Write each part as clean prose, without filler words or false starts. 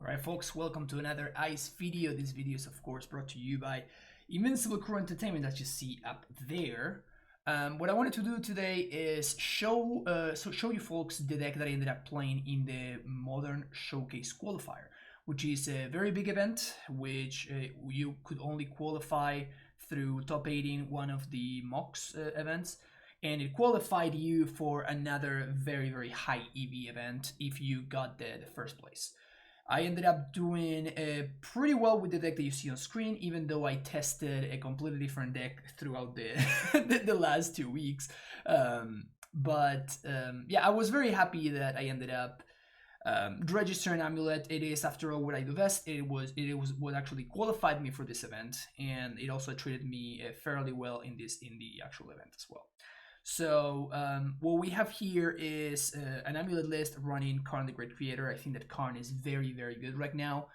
Alright folks, welcome to another ICE video. This video is of course brought to you by Invincible Crew Entertainment that you see up there. What I wanted to do today is show you folks the deck that I ended up playing in the Modern Showcase Qualifier, which is a very big event which you could only qualify through top 8 in one of the MOCs events, and it qualified you for another very high EV event if you got the first place. I ended up doing pretty well with the deck that you see on screen, even though I tested a completely different deck throughout the the last 2 weeks. Yeah, I was very happy that I ended up registering AmuLIT. It is, after all, what I do best. It was what actually qualified me for this event, and it also treated me fairly well in the actual event as well. So what we have here is an AmuLIT list running Karn the Great Creator. I think that Karn is very good right now,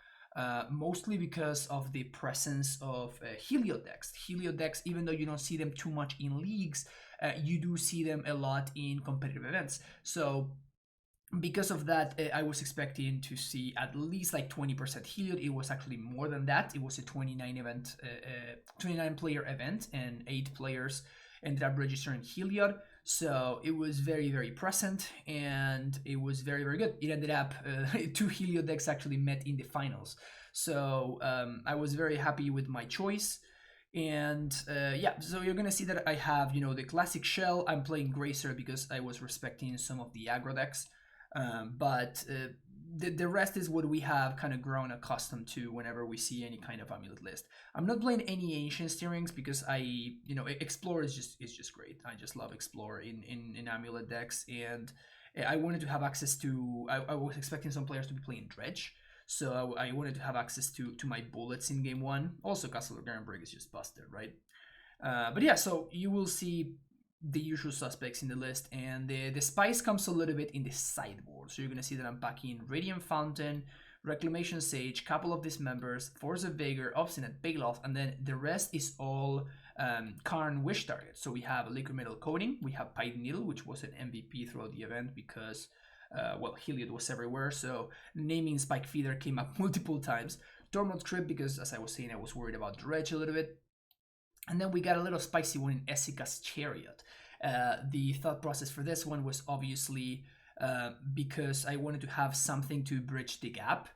mostly because of the presence of Helio decks. Helio decks, even though you don't see them too much in leagues, you do see them a lot in competitive events. So because of that, I was expecting to see at least like 20% Helio. It was actually more than that. It was a 29 player event, and 8 players ended up registering Heliod, so it was very present, and it was very good. It ended up 2 Heliod decks actually met in the finals, so I was very happy with my choice. And yeah, so you're gonna see that I have, the classic shell. I'm playing Gracer because I was respecting some of the aggro decks, but the rest is what we have kind of grown accustomed to whenever we see any kind of AmuLIT list. I'm not playing any Ancient Steerings because Explore is just great. I just love Explore in AmuLIT decks, and I wanted to have access to. I was expecting some players to be playing Dredge, so I wanted to have access to my bullets in game 1. Also, Castle of Garenberg is just busted, right? But yeah, so you will see the usual suspects in the list, and the spice comes a little bit in the sideboard. So you're gonna see that I'm packing Radiant Fountain, Reclamation Sage, couple of Dismembers, Force of Vigor, Obstinate, Bailoff, and then the rest is all Karn wish targets. So we have Liquid Metal Coating, we have Pine Needle, which was an MVP throughout the event because Heliod was everywhere, so naming Spike Feeder came up multiple times. Tormod Crypt, because as I was saying, I was worried about Dredge a little bit. And then we got a little spicy one in Essica's Chariot. The thought process for this one was obviously because I wanted to have something to bridge the gap.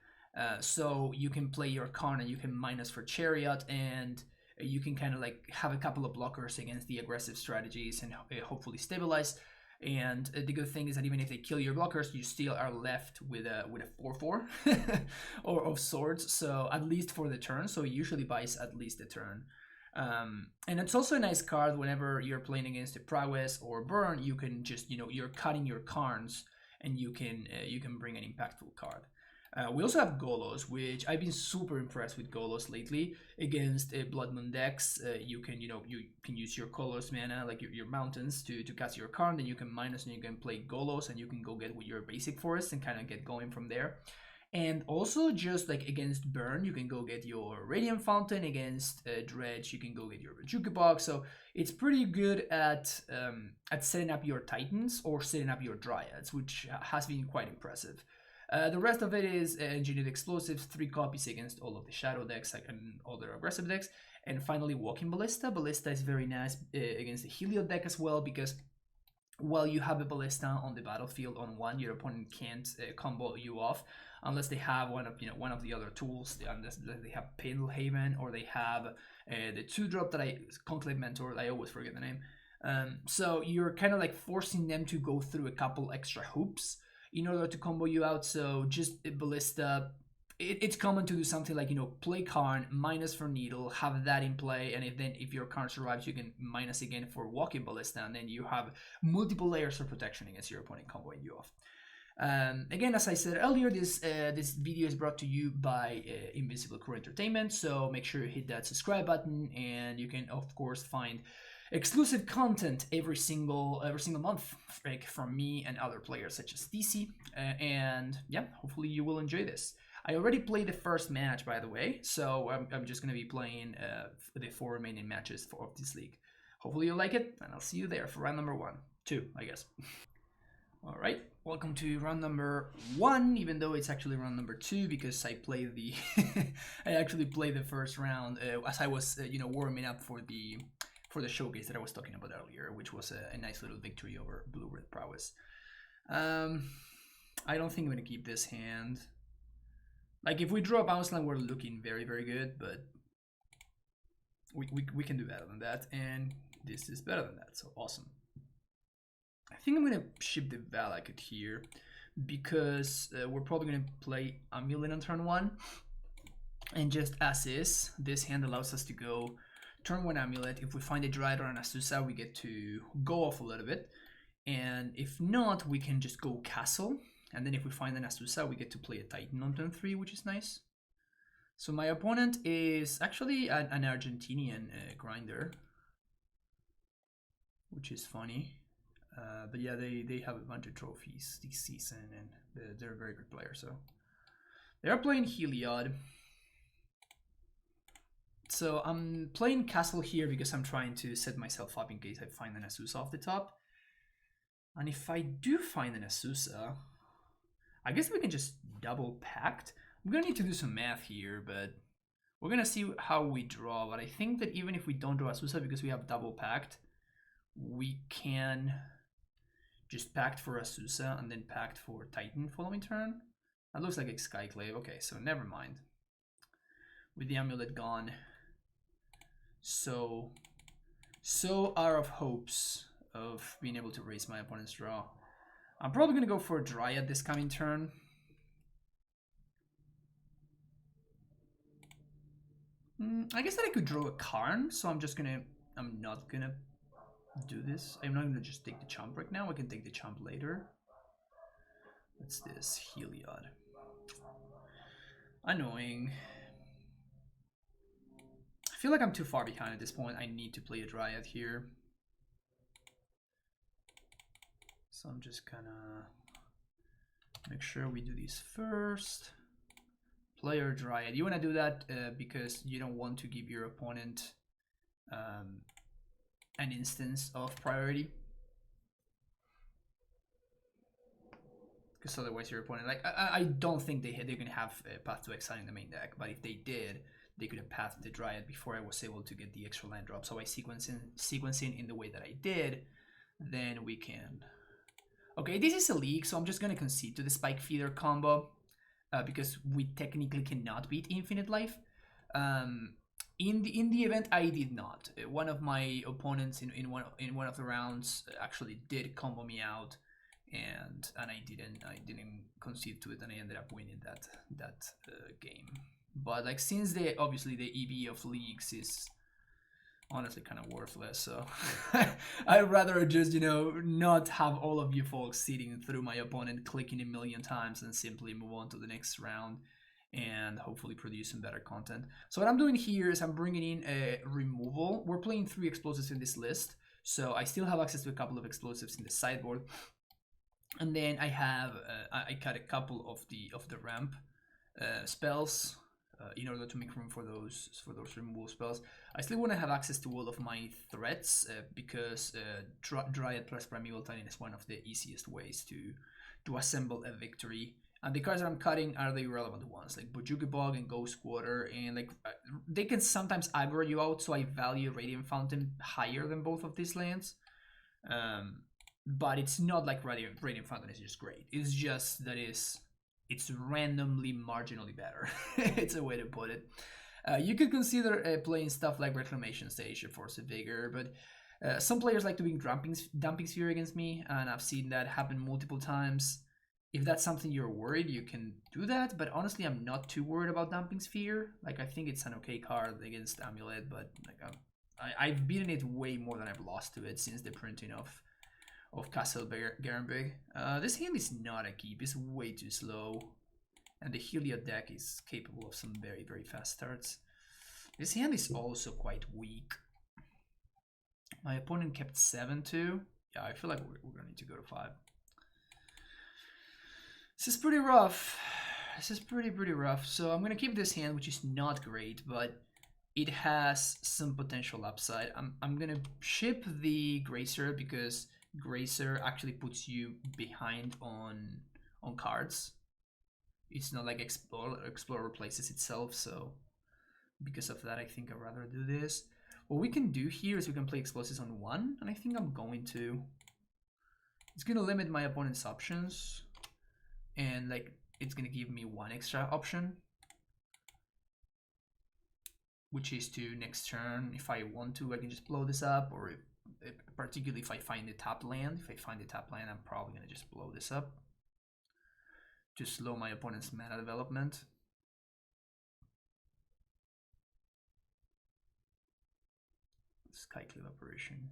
So you can play your Karn and you can minus for Chariot, and you can kind of like have a couple of blockers against the aggressive strategies and hopefully stabilize. And the good thing is that even if they kill your blockers, you still are left with a 4/4 or of swords. So at least for the turn. So it usually buys at least a turn. And it's also a nice card whenever you're playing against a prowess or burn. You can just, you're cutting your Karns, and you can bring an impactful card. We also have Golos, which I've been super impressed with Golos lately against Blood Moon decks. You can use your colors mana, like your mountains, to cast your Karn. Then you can minus and you can play Golos, and you can go get with your basic forest and kind of get going from there. And also, just like against Burn, you can go get your Radiant Fountain. Against Dredge, you can go get your Jukebox. So it's pretty good at setting up your Titans or setting up your Dryads, which has been quite impressive. The rest of it is Engineered Explosives, 3 copies against all of the Shadow decks and all their aggressive decks. And finally, Walking Ballista. Ballista is very nice against the Helio deck as well, because while you have a Ballista on the battlefield on 1, your opponent can't combo you off unless they have one of the other tools, unless they have Pendle Haven, or they have the 2-drop that Conclave Mentor, I always forget the name. So you're kind of like forcing them to go through a couple extra hoops in order to combo you out. So just Ballista, it's common to do something like, play Karn, minus for Needle, have that in play, and if your Karn survives, you can minus again for Walking Ballista, and then you have multiple layers of protection against your opponent comboing you off. Again, as I said earlier, this video is brought to you by Invincible Crew Entertainment, so make sure you hit that subscribe button, and you can of course find exclusive content every single month, like from me and other players such as DC. And yeah, hopefully you will enjoy this. I already played the first match, by the way, so I'm just gonna be playing the 4 remaining matches of this league. Hopefully you like it, and I'll see you there for round number 2, I guess. All right, welcome to round number 1, even though it's actually round number 2 because I played the I actually played the first round as I was warming up for the showcase that I was talking about earlier, which was a nice little victory over Blue Red Prowess. I don't think I'm gonna keep this hand. Like if we draw a bounce line, we're looking very, very good, but we can do better than that, and this is better than that, so awesome. I think I'm gonna ship the Valakut here because we're probably gonna play AmuLIT on turn 1, and just as is, this hand allows us to go turn 1 AmuLIT. If we find a Dryad or an Azusa, we get to go off a little bit, and if not, we can just go Castle, and then if we find an Azusa, we get to play a Titan on turn 3, which is nice. So my opponent is actually an Argentinian grinder, which is funny. But yeah, they have a bunch of trophies this season, and they're a very good player. So they are playing Heliod. So I'm playing Castle here because I'm trying to set myself up in case I find an Azusa off the top. And if I do find an Azusa, I guess we can just double pact. I'm gonna need to do some math here, but we're gonna see how we draw. But I think that even if we don't draw Azusa because we have double pact, we can just pact for Azusa and then pact for Titan following turn. That looks like a Skyclave. Okay, so never mind. With the AmuLIT gone, so out of hopes of being able to raise my opponent's draw. I'm probably gonna go for a Dryad this coming turn. I guess that I could draw a Karn, so I'm not gonna do this. I'm not gonna just take the chump right now. I can take the chump later. What's this? Heliod. Annoying. I feel like I'm too far behind at this point. I need to play a Dryad here. So I'm just gonna make sure we do these first. Player Dryad. You want to do that because you don't want to give your opponent an instance of priority. Because otherwise your opponent, like, I don't think they're going to have a Path to Exile in the main deck, but if they did, they could have pathed the Dryad before I was able to get the extra land drop. So by sequencing in the way that I did, then we can... Okay, this is a league, so I'm just going to concede to the Spike Feeder combo. Because we technically cannot beat Infinite Life. In the event, I did not. One of my opponents in one of the rounds actually did combo me out, and I didn't concede to it, and I ended up winning that game. But like since obviously the EV of leagues is honestly kind of worthless, so I'd rather just not have all of you folks sitting through my opponent clicking a million times and simply move on to the next round and hopefully produce some better content. So what I'm doing here is I'm bringing in a removal. We're playing 3 explosives in this list, so I still have access to a couple of explosives in the sideboard, and then I have I cut a couple of the ramp spells in order to make room for those removal spells. I still want to have access to all of my threats because Dryad plus Primeval Titan is one of the easiest ways to assemble a victory. And the cards that I'm cutting are the irrelevant ones, like Bojuki Bog and Ghost Quarter, and like they can sometimes aggro you out, so I value Radiant Fountain higher than both of these lands. But it's not like Radiant Fountain is just great. It's just that it's randomly marginally better. It's a way to put it. You could consider playing stuff like Reclamation Stage or Force of Vigor, but some players like doing Dumping Sphere against me, and I've seen that happen multiple times. If that's something you're worried, you can do that, but honestly, I'm not too worried about Dumping Sphere. Like, I think it's an okay card against AmuLIT, but like I've beaten it way more than I've lost to it since the printing of Castle Garenbig. This hand is not a keep, it's way too slow. And the Heliod deck is capable of some very, very fast starts. This hand is also quite weak. My opponent kept 7-2. Yeah, I feel like we're gonna need to go to 5. This is pretty rough. This is pretty rough. So I'm gonna keep this hand, which is not great, but it has some potential upside. I'm gonna ship the Gracer because Grazer actually puts you behind on cards. It's not like Explorer replaces itself, so because of that I think I'd rather do this. What we can do here is we can play explosives on 1, and I think I'm going to. It's gonna limit my opponent's options, and like it's gonna give me 1 extra option, which is to next turn, if I want to, I can just blow this up, or particularly if I find the top land. If I find the top land, I'm probably gonna just blow this up to slow my opponent's mana development. Skyclave apparition.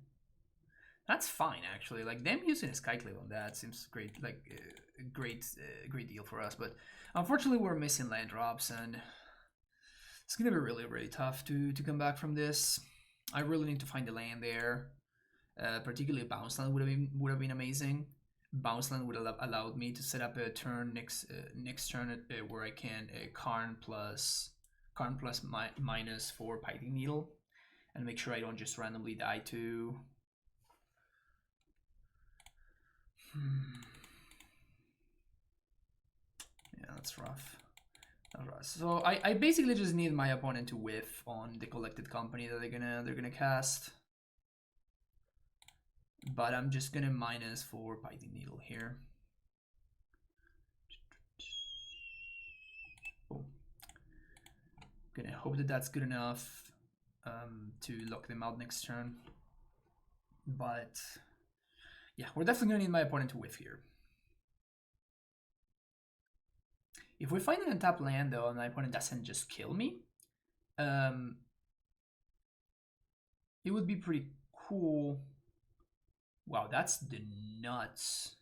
That's fine actually. Like them using a Skyclave on that seems great. Like a great deal for us. But unfortunately, we're missing land drops, and it's gonna be really tough to come back from this. I really need to find the land there. Particularly bounce land would have been amazing. Bounce land would have allowed me to set up a turn next turn where I can Karn plus minus for Pithing Needle, and make sure I don't just randomly die to. Yeah, that's rough. So I basically just need my opponent to whiff on the Collected Company that they're gonna cast. But I'm just gonna minus for Pithing Needle here. Boom. Gonna hope that that's good enough to lock them out next turn. But yeah, we're definitely gonna need my opponent to whiff here. If we find an untapped land though, and my opponent doesn't just kill me, it would be pretty cool. Wow, that's the nuts.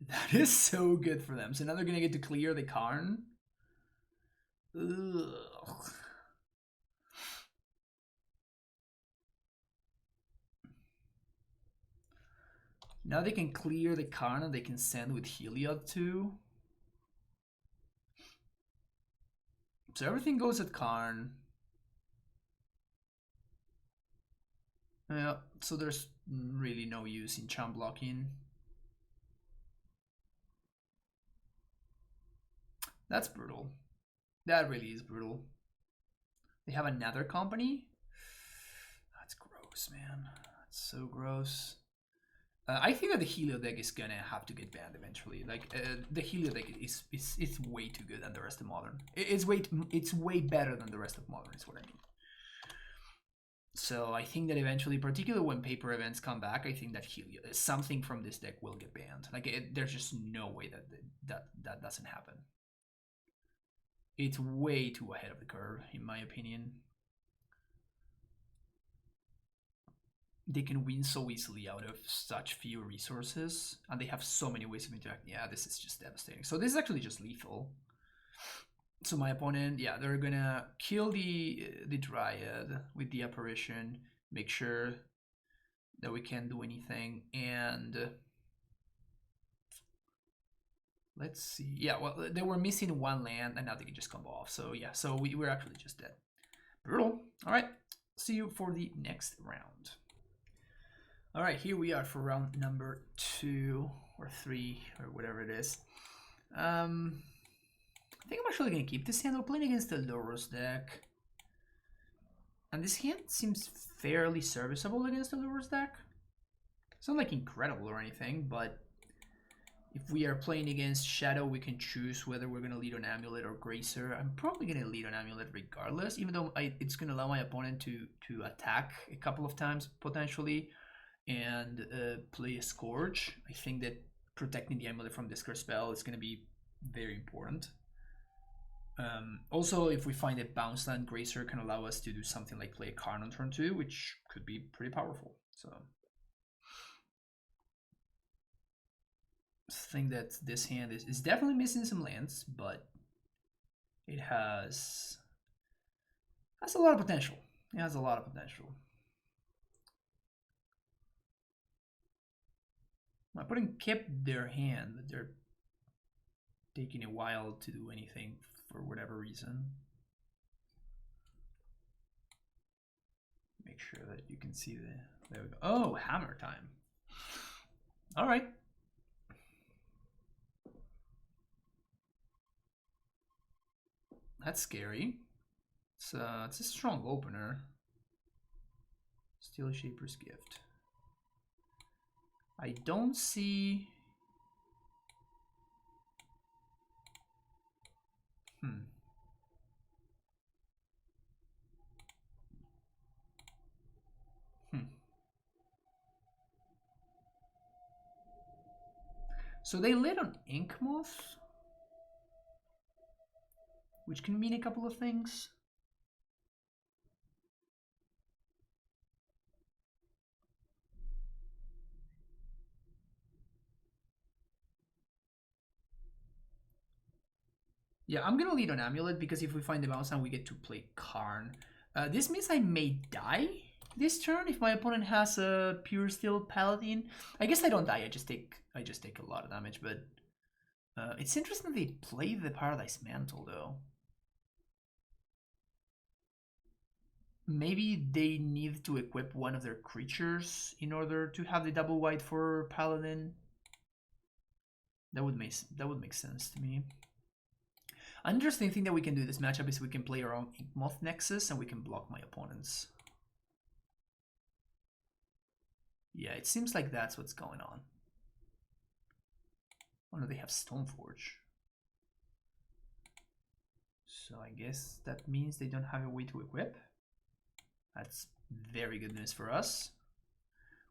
That is so good for them. So now they're gonna get to clear the Karn. Ugh. Now they can clear the Karn and they can send with Heliod too. So everything goes at Karn. Yeah, so there's really no use in chump blocking. That's brutal. That really is brutal. They have another company? That's gross, man. That's so gross. I think that the Helio deck is gonna have to get banned eventually. Like the Helio deck is way too good than the rest of Modern. It's way better than the rest of Modern. Is what I mean. So I think that eventually, particularly when paper events come back, I think that Helio, something from this deck will get banned. Like there's just no way that doesn't happen. It's way too ahead of the curve, in my opinion. They can win so easily out of such few resources, and they have so many ways of interacting. Yeah, this is just devastating. So this is actually just lethal. So my opponent, yeah, they're gonna kill the Dryad with the apparition, make sure that we can't do anything, and let's see. Yeah, well, they were missing 1 land, and now they can just combo off. So yeah, so we're actually just dead. Brutal. All right, see you for the next round. All right, here we are for round number 2 or 3 or whatever it is. I think I'm actually gonna keep this hand. We're playing against the Loros deck, and this hand seems fairly serviceable against the Loros deck. It's not like incredible or anything, but if we are playing against Shadow, we can choose whether we're gonna lead on AmuLIT or Grazer. I'm probably gonna lead on AmuLIT regardless, even though it's gonna allow my opponent to attack a couple of times potentially and play a Scourge. I think that protecting the AmuLIT from discard spell is gonna be very important. Also, if we find a bounce land, Grazer can allow us to do something like play a Karn on turn 2, which could be pretty powerful. So I think that this hand is definitely missing some lands, but it has a lot of potential. It has a lot of potential. My opponent kept their hand, but they're taking a while to do anything for whatever reason. Make sure that you can see There we go. Oh, hammer time. All right. That's scary. It's a strong opener. Steel Shaper's Gift. I don't see... So they lit on Ink Moth, which can mean a couple of things. Yeah, I'm gonna lead on AmuLIT because if we find the bounce now, we get to play Karn. This means I may die this turn if my opponent has a pure steel paladin. I guess I don't die. I just take a lot of damage. But it's interesting they play the Paradise Mantle though. Maybe they need to equip one of their creatures in order to have the double white for paladin. That would make sense to me. An interesting thing that we can do this matchup is we can play our own Ink Moth Nexus and we can block my opponents. Yeah, it seems like that's what's going on. Oh no, they have Stoneforge. So I guess that means they don't have a way to equip. That's very good news for us.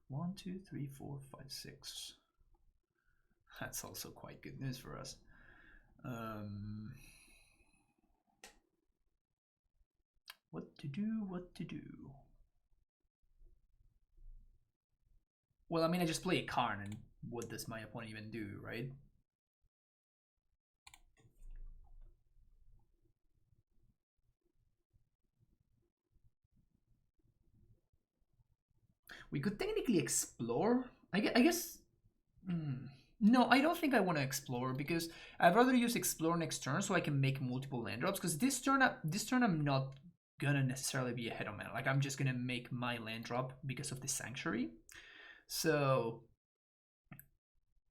1, 2, 3, 4, 5, 6. That's also quite good news for us. What to do? Well, I mean, I just play a Karn, and what does my opponent even do, right? We could technically explore. I guess. No, I don't think I want to explore because I'd rather use explore next turn so I can make multiple land drops. Because this turn I'm not gonna necessarily be ahead on mana. Like I'm just gonna make my land drop because of the sanctuary. So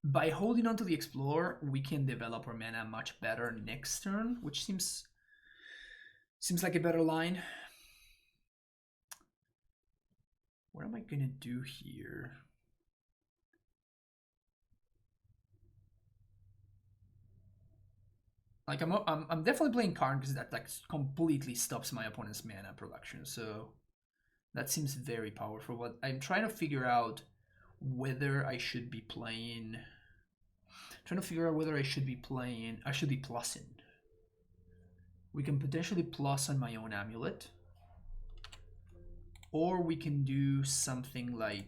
by holding on to the explore, we can develop our mana much better next turn, which seems like a better line. What am I gonna do here? Like I'm definitely playing Karn because that like completely stops my opponent's mana production. So that seems very powerful. But I'm trying to figure out whether I should be playing. I should be plussing. We can potentially plus on my own AmuLIT, or we can do something like.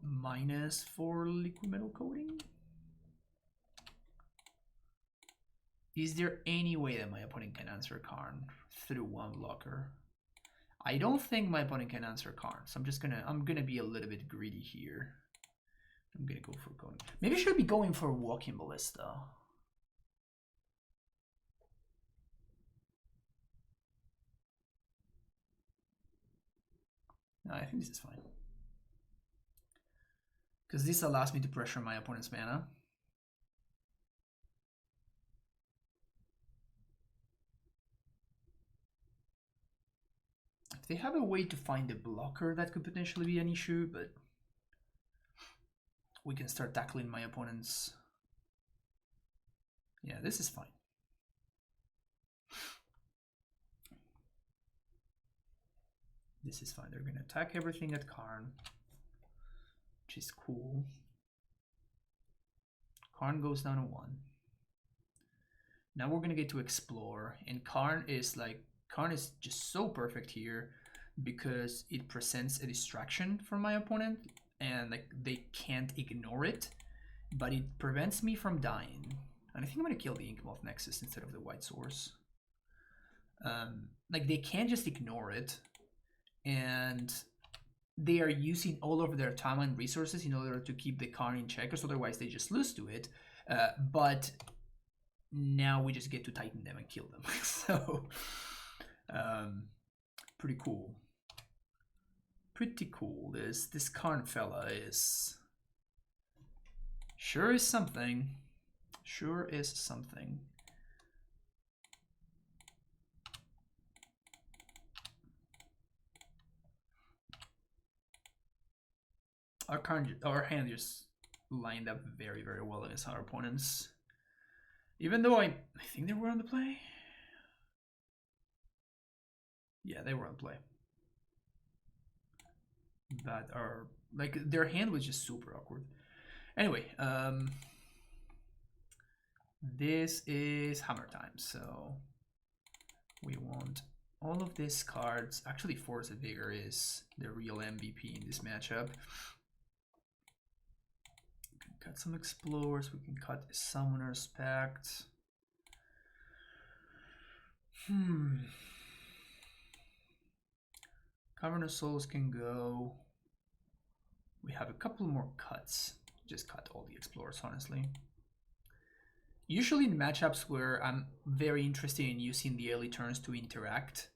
Minus for liquid metal coating? Is there any way that my opponent can answer Karn through one blocker? I don't think my opponent can answer Karn, so I'm gonna be a little bit greedy here. I'm gonna go for coating. Maybe I should be going for Walking Ballista. No, I think this is fine. Because this allows me to pressure my opponent's mana. If they have a way to find a blocker, that could potentially be an issue, but we can start tackling my opponent's. Yeah, this is fine. This is fine. They're going to attack everything at Karn, which is cool. Karn goes down to 1. Now we're going to get to explore, and Karn is just so perfect here because it presents a distraction for my opponent, and like they can't ignore it, but it prevents me from dying. And I think I'm going to kill the Ink Moth Nexus instead of the White Source. Like they can't just ignore it, and they are using all of their time and resources in order to keep the Karn in check, because otherwise they just lose to it. But now we just get to Titan them and kill them. So, pretty cool. Pretty cool. This Karn fella is sure is something. Sure is something. Our hand just lined up very, very well against our opponents. Even though I think they were on the play. Yeah, they were on play. But their hand was just super awkward. Anyway, this is hammer time, so we want all of these cards. Actually, Force of Vigor is the real MVP in this matchup. We can cut some Explorers, we can cut Summoner's Pact. Cavern of Souls can go. We have a couple more cuts. Just cut all the Explorers, honestly. Usually in matchups where I'm very interested in using the early turns to interact,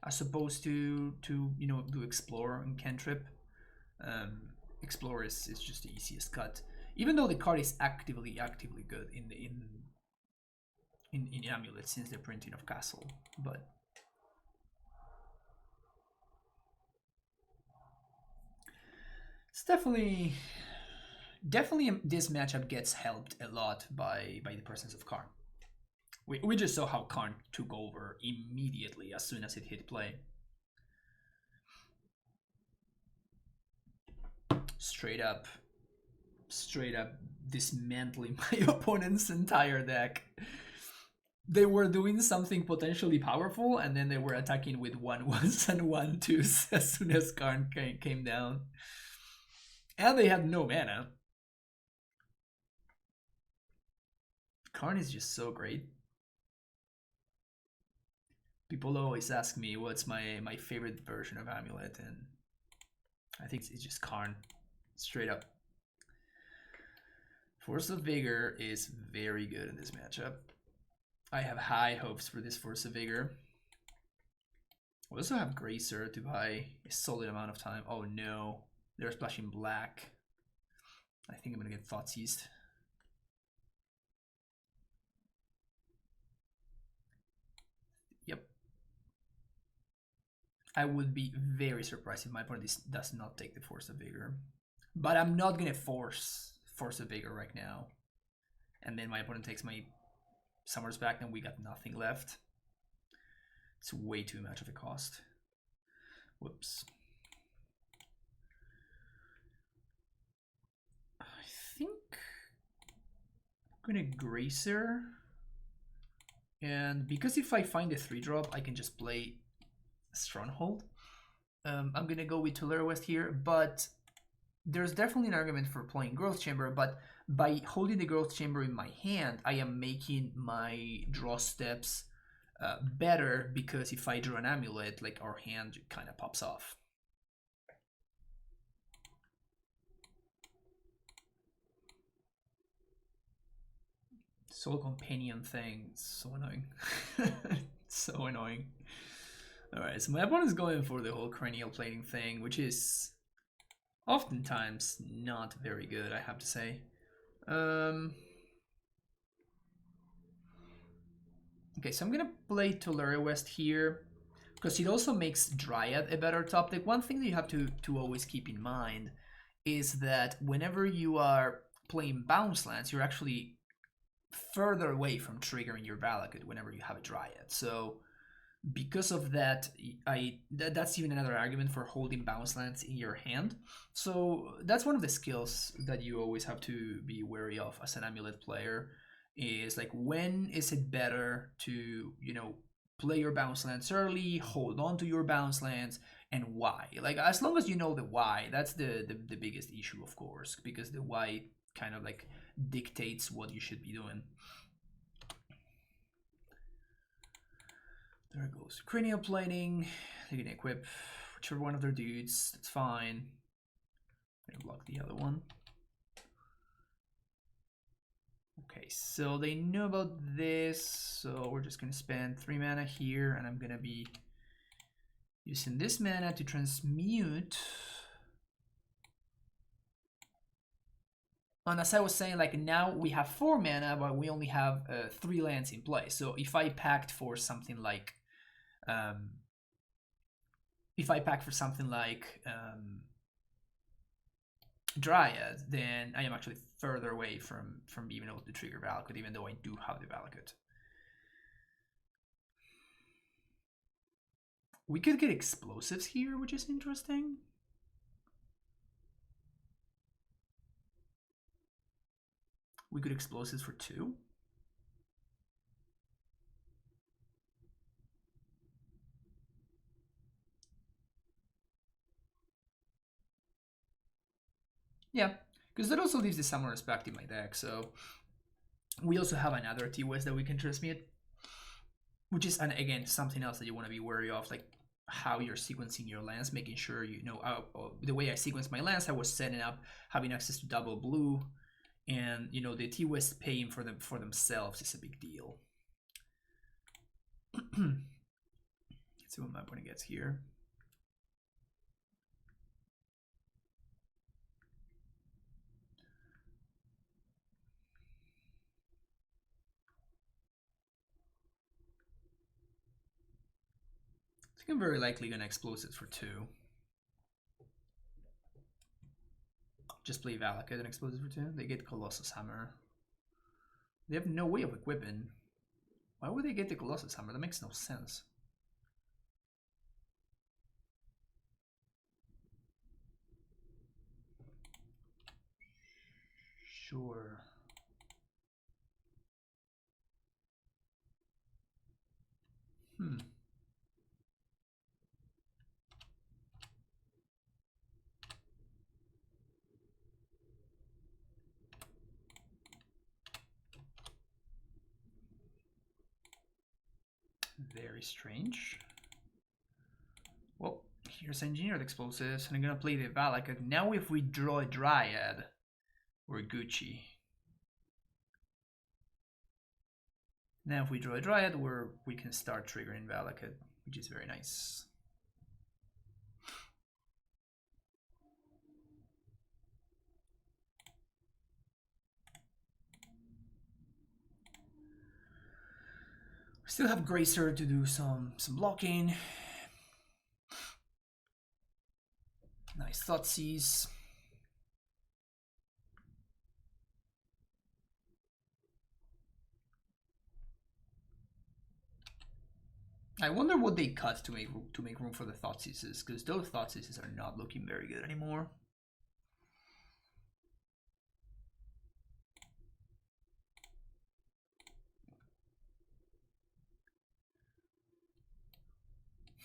as opposed to you know, do Explore and Cantrip. Explore is just the easiest cut. Even though the card is actively good in AmuLIT since the printing of Castle, but it's definitely this matchup gets helped a lot by the presence of Karn. We just saw how Karn took over immediately as soon as it hit play. Straight up dismantling my opponent's entire deck. They were doing something potentially powerful, and then they were attacking with 1/1s and 1/2s as soon as Karn came down. And they had no mana. Karn is just so great. People always ask me what's my favorite version of AmuLIT, and I think it's just Karn, straight up. Force of Vigor is very good in this matchup. I have high hopes for this Force of Vigor. We also have Gracer to buy a solid amount of time. Oh no, they're splashing black. I think I'm gonna get Thoughtseized. Yep. I would be very surprised if my opponent does not take the Force of Vigor. But I'm not gonna force Force of Vigor right now. And then my opponent takes my Summer's Pact and we got nothing left. It's way too much of a cost. Whoops. I think I'm gonna Gracer. And because if I find a 3-drop, I can just play Stronghold. I'm gonna go with Tulare West here, but there's definitely an argument for playing Growth Chamber, but by holding the Growth Chamber in my hand, I am making my draw steps better, because if I draw an AmuLIT, like, our hand kind of pops off. Soul Companion thing, so annoying. So annoying. Alright, so my opponent's going for the whole cranial plating thing, which is oftentimes not very good, I have to say. Okay, so I'm gonna play Tulare West here, because it also makes Dryad a better top deck. One thing that you have to always keep in mind is that whenever you are playing bounce lands, you're actually further away from triggering your Valakut whenever you have a Dryad. So because of that, that's even another argument for holding bounce lands in your hand. So that's one of the skills that you always have to be wary of as an AmuLIT player, is like, when is it better to, you know, play your bounce lands early, hold on to your bounce lands, and why. Like, as long as you know the why, that's the biggest issue, of course, because the why kind of like dictates what you should be doing. There goes cranial plating. They can equip whichever one of their dudes. That's fine. I'm gonna block the other one. Okay, so they know about this, so we're just gonna spend 3 mana here, and I'm gonna be using this mana to transmute. And as I was saying, like now we have 4 mana, but we only have 3 lands in play. So if I packed for something like, Dryad, then I am actually further away from being able to trigger Valakut, even though I do have the Valakut. We could get explosives here, which is interesting. We could explosives for 2. Yeah, because that also leaves the Summoner Respect in my deck, so we also have another T-West that we can transmute, which is, and again, something else that you want to be wary of, like how you're sequencing your lands, making sure you know the way I sequenced my lands. I was setting up having access to double blue, and you know the T-West paying for them for themselves is a big deal. Let's see what my opponent gets here. I think I'm very likely gonna explosives for 2. Just play Valakut and explosives for 2. They get Colossus Hammer. They have no way of equipping. Why would they get the Colossus Hammer? That makes no sense. Sure. Very strange. Well, here's Engineered Explosives, and I'm gonna play the Valakut. Now if we draw a Dryad, we're Gucci. Now if we draw a Dryad, we can start triggering Valakut, which is very nice. We still have Gracer to do some blocking. Nice Thoughtseize. I wonder what they cut to make room for the Thoughtseizes, because those Thoughtseizes are not looking very good anymore.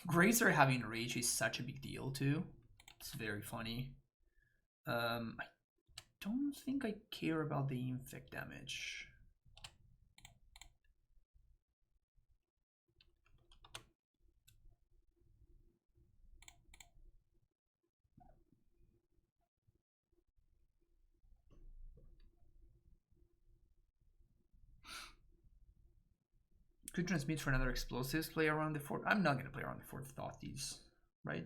Gracer having Rage is such a big deal too. It's very funny. I don't think I care about the infect damage. Could transmit for another explosives, play around the fort. I'm not gonna play around the fort Thoughtseize, right?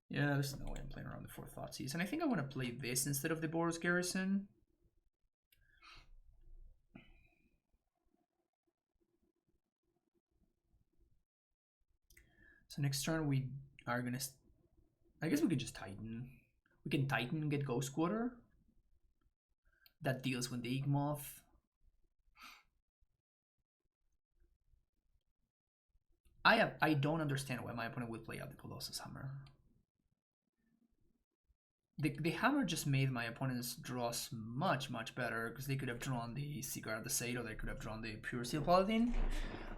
Yeah, there's no way I'm playing around the fort Thoughtseize. And I think I want to play this instead of the Boros Garrison. So next turn we are gonna, I guess we could just Titan. We can Titan and get Ghost Quarter. That deals with the Igmoth. I don't understand why my opponent would play out the Colossus Hammer. The Hammer just made my opponent's draws much better, because they could have drawn the Seaguard of the Sade, or they could have drawn the Pure Steel Paladin.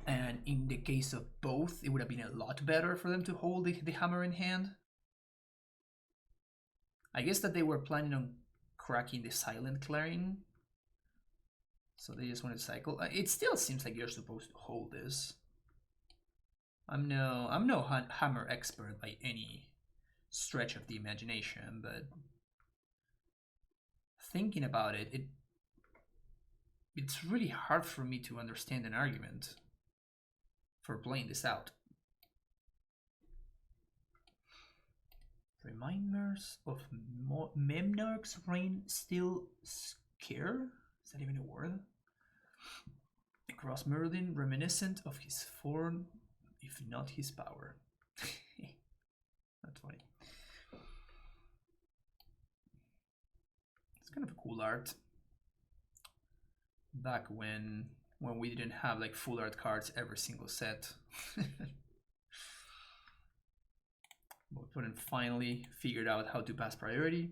And in the case of both, it would have been a lot better for them to hold the Hammer in hand. I guess that they were planning on cracking the Silent Clarion, so they just wanted to cycle. It still seems like you're supposed to hold this. I'm no Hammer expert by any stretch of the imagination, but thinking about it, it's really hard for me to understand an argument for playing this out. Reminders of Memnarch's reign still scare? Is that even a word? Across Merlin, reminiscent of his form, if not his power. That's funny. It's kind of a cool art. Back when we didn't have like full art cards every single set. But finally figured out how to pass priority.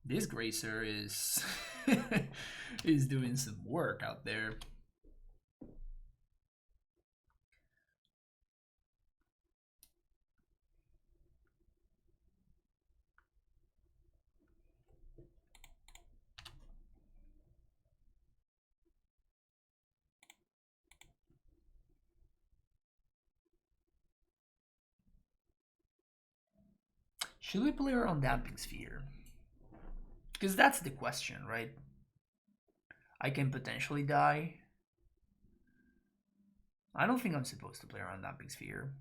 This Gracer is is doing some work out there. Should we play around Damping Sphere? Because that's the question, right? I can potentially die. I don't think I'm supposed to play around Damping Sphere.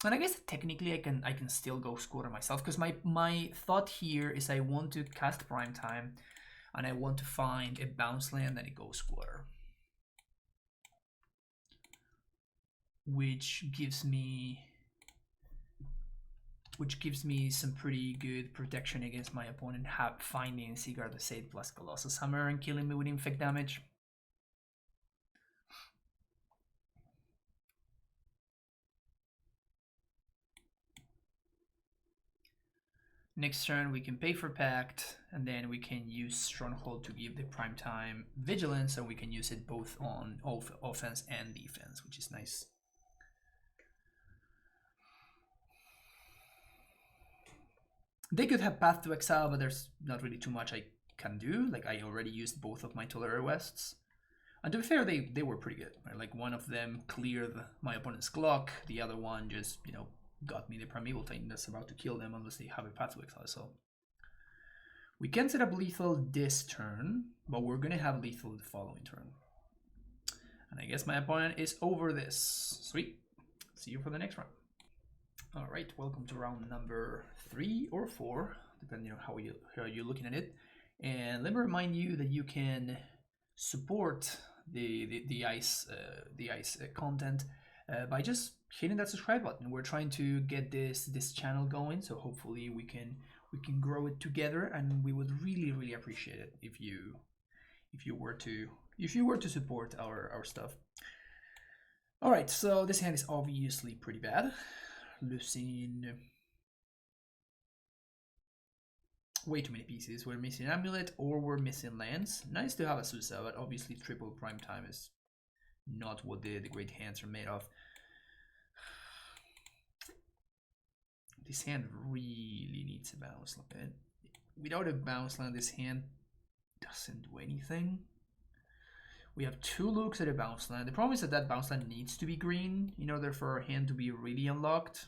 And I guess technically I can still go squatter myself, because my thought here is I want to cast Prime Time and I want to find a bounce land and it goes squatter. Which gives me some pretty good protection against my opponent finding Seaguard the Sade plus Colossus Hammer and killing me with infect damage. Next turn we can pay for Pact, and then we can use Stronghold to give the Primetime Vigilance, so we can use it both on offense and defense, which is nice. They could have Path to Exile, but there's not really too much I can do. Like, I already used both of my Tolerary Wests. And to be fair, they were pretty good. Right? Like, one of them cleared my opponent's clock, the other one just, you know, got me the Primeval Titan that's about to kill them unless they have a Path to Exile. So we can set up lethal this turn, but we're going to have lethal the following turn. And I guess my opponent is over this. Sweet. See you for the next round. All right, welcome to round number 3 or 4, depending on how you're looking at it. And let me remind you that you can support the ice content by just hitting that subscribe button. We're trying to get this channel going, so hopefully we can grow it together, and we would really appreciate it if you were to support our stuff. All right, so this hand is obviously pretty bad. Losing way too many pieces. We're missing Amulet or we're missing lands. Nice to have a Susa, but obviously triple Prime Time is not what the great hands are made of. This hand really needs a bounce land. Without a bounce land, this hand doesn't do anything. We have 2 looks at a bounce land. The problem is that bounce land needs to be green in order for our hand to be really unlocked.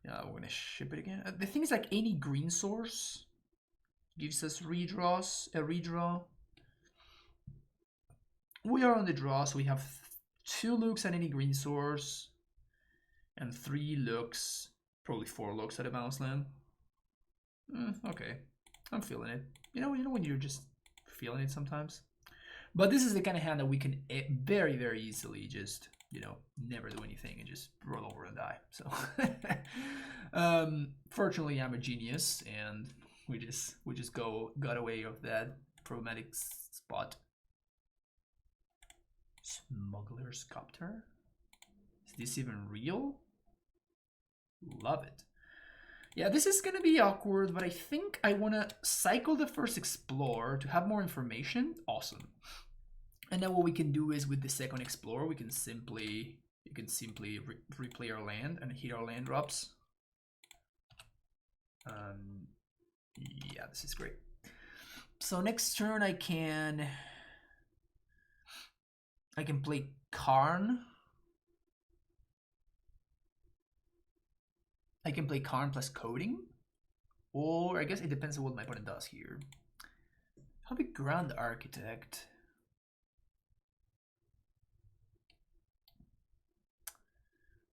Yeah, we're gonna ship it again. The thing is, like, any green source gives us redraws, a redraw. We are on the draw, so we have 2 looks at any green source and 3 looks, probably 4 looks at a bounce land. Okay, I'm feeling it. You know when you're just feeling it sometimes. But this is the kind of hand that we can very easily just, you know, never do anything and just roll over and die. So fortunately I'm a genius and we just got away of that problematic spot. Smuggler's Copter? Is this even real? Love it. Yeah, this is gonna be awkward, but I think I wanna cycle the first Explore to have more information. Awesome. And then what we can do is with the second Explore, you can simply replay our land and hit our land drops. Yeah, this is great. So next turn I can play Karn. I can play Karn plus Coding. Or I guess it depends on what my opponent does here. How big Grand Architect?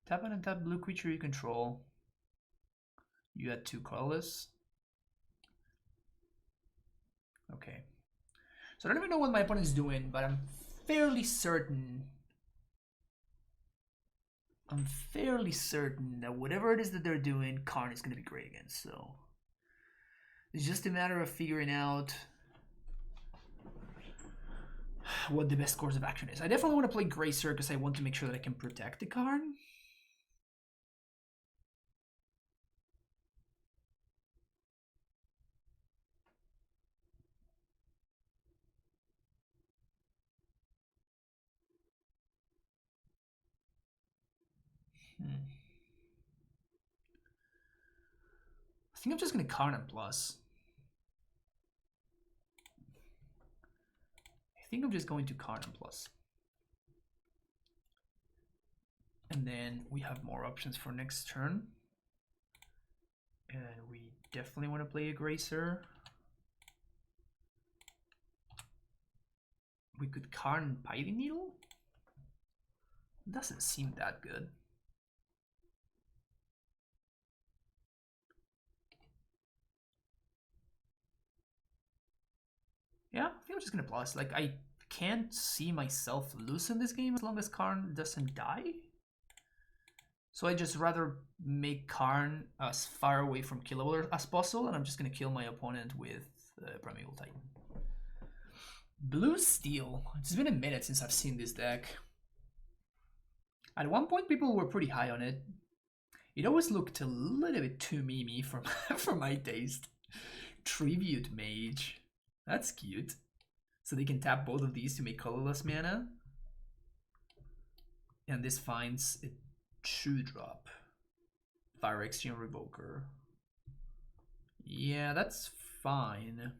Tap and untap blue creature you control. You add 2 colorless. Okay. So I don't even know what my opponent is doing, but I'm fairly certain that whatever it is that they're doing, Karn is going to be great against. So it's just a matter of figuring out what the best course of action is. I definitely want to play Gracer because I want to make sure that I can protect the Karn. I think I'm just going to Karn and plus. I think I'm just going to Karn and plus. And then we have more options for next turn. And we definitely want to play a Gracer. We could Karn Pithing Needle? Doesn't seem that good. Yeah, I think I'm just gonna plus. Like, I can't see myself losing this game as long as Karn doesn't die. So I just rather make Karn as far away from killable as possible, and I'm just gonna kill my opponent with Primeval Titan. Blue Steel. It's been a minute since I've seen this deck. At one point, people were pretty high on it. It always looked a little bit too memey for my taste. Tribute Mage. That's cute. So they can tap both of these to make colorless mana. And this finds a 2-drop. Phyrexian Revoker. Yeah, that's fine.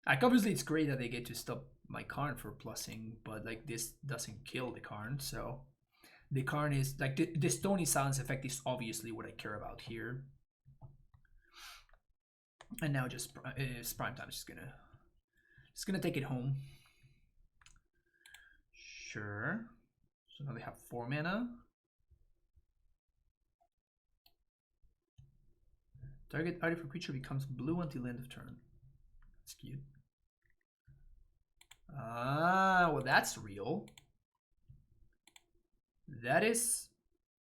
Like, obviously it's great that they get to stop my Karn for plussing, but like this doesn't kill the Karn, so the Karn is like the Stony Silence effect is obviously what I care about here. And now just Prime Time is just gonna take it home. Sure. So now they have 4 mana. Target artifact for creature becomes blue until end of turn. That's cute. Ah, well that's real. That is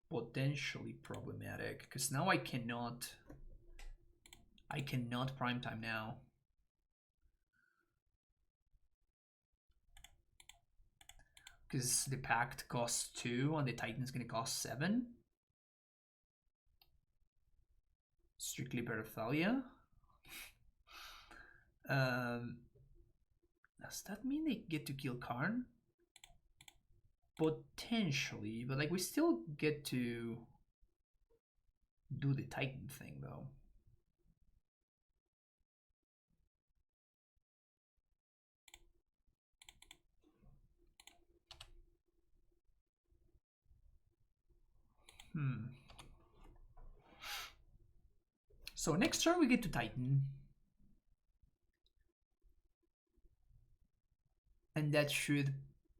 potentially problematic because now I cannot Prime Time now. Because the Pact costs 2 and the Titan's gonna cost 7. Strictly Parathalia. Does that mean they get to kill Karn? Potentially, but like we still get to do the Titan thing though. So next turn we get to Titan. And that should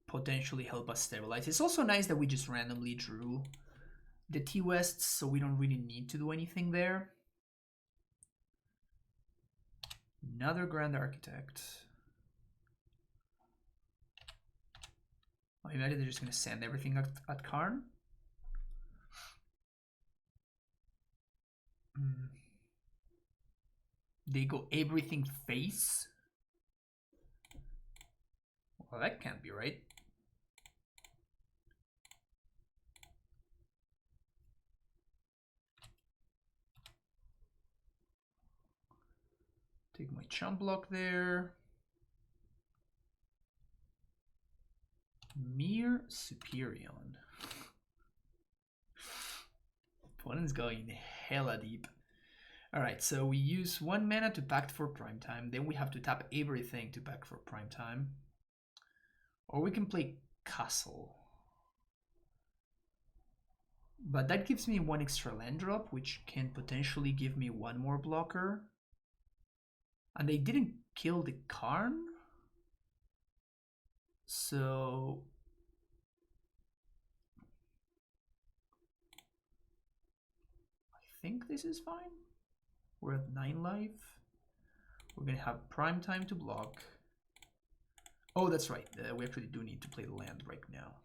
potentially help us stabilize. It's also nice that we just randomly drew the T-Wests, so we don't really need to do anything there. Another Grand Architect. I imagine they're just going to send everything at Karn. They go everything face. Well, that can't be right. Take my chump block there. Mere Superion. Opponent's going hella deep. Alright, so we use 1 mana to Pact for Prime Time. Then we have to tap everything to Pact for Prime Time. Or we can play Castle. But that gives me one extra land drop, which can potentially give me one more blocker. And they didn't kill the Karn. So I think this is fine. We're at 9 life. We're gonna have prime time to block. Oh, that's right. We actually do need to play the land right now.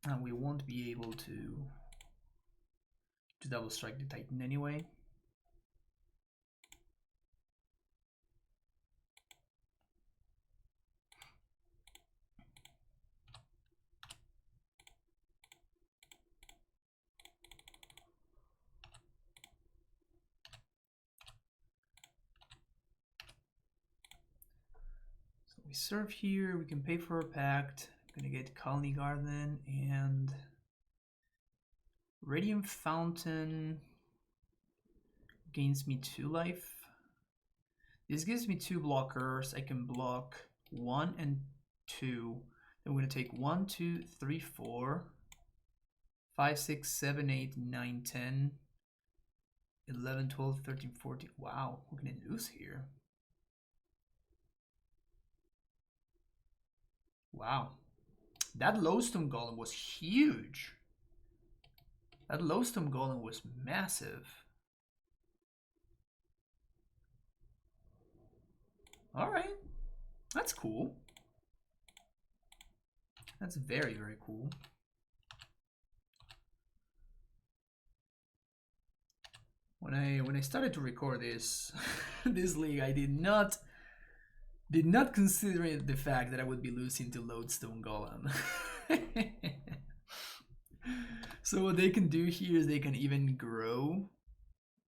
And we won't be able to double strike the Titan anyway. So we serve here, we can pay for a pact. I'm gonna get Colony Garden and Radiant Fountain gains me 2 life. This gives me 2 blockers. I can block 1 and 2. Then we're gonna take 1, 2, 3, 4, 5, 6, 7, 8, 9, 10, 11, 12, 13, 14. Wow, we're gonna lose here. Wow, that Lowstone Golem was huge. That Lowstone Golem was massive. All right, that's cool. That's very, very cool. When I started to record this this league, I did not consider the fact that I would be losing to Lodestone Golem. So what they can do here is they can even grow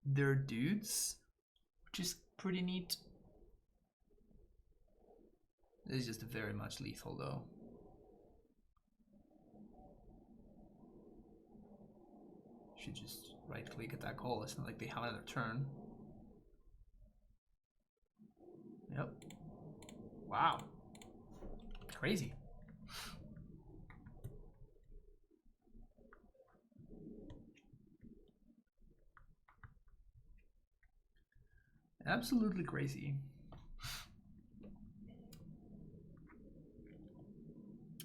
their dudes, which is pretty neat. This is just very much lethal though. Should just right click attack all. It's not like they have another turn. Yep. Wow. Crazy. Absolutely crazy.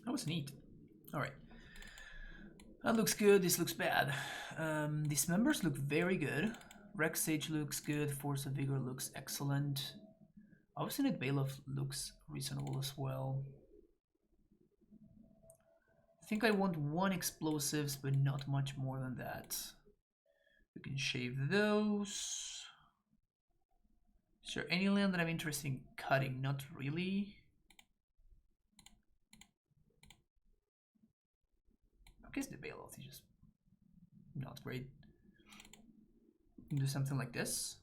That was neat. All right. That looks good. This looks bad. These members look very good. Rex Sage looks good. Force of Vigor looks excellent. Obstinate Bailiff looks reasonable as well. I think I want 1 explosives, but not much more than that. We can shave those. Is there any land that I'm interested in cutting? Not really. I guess the Bailiff is just not great. We can do something like this.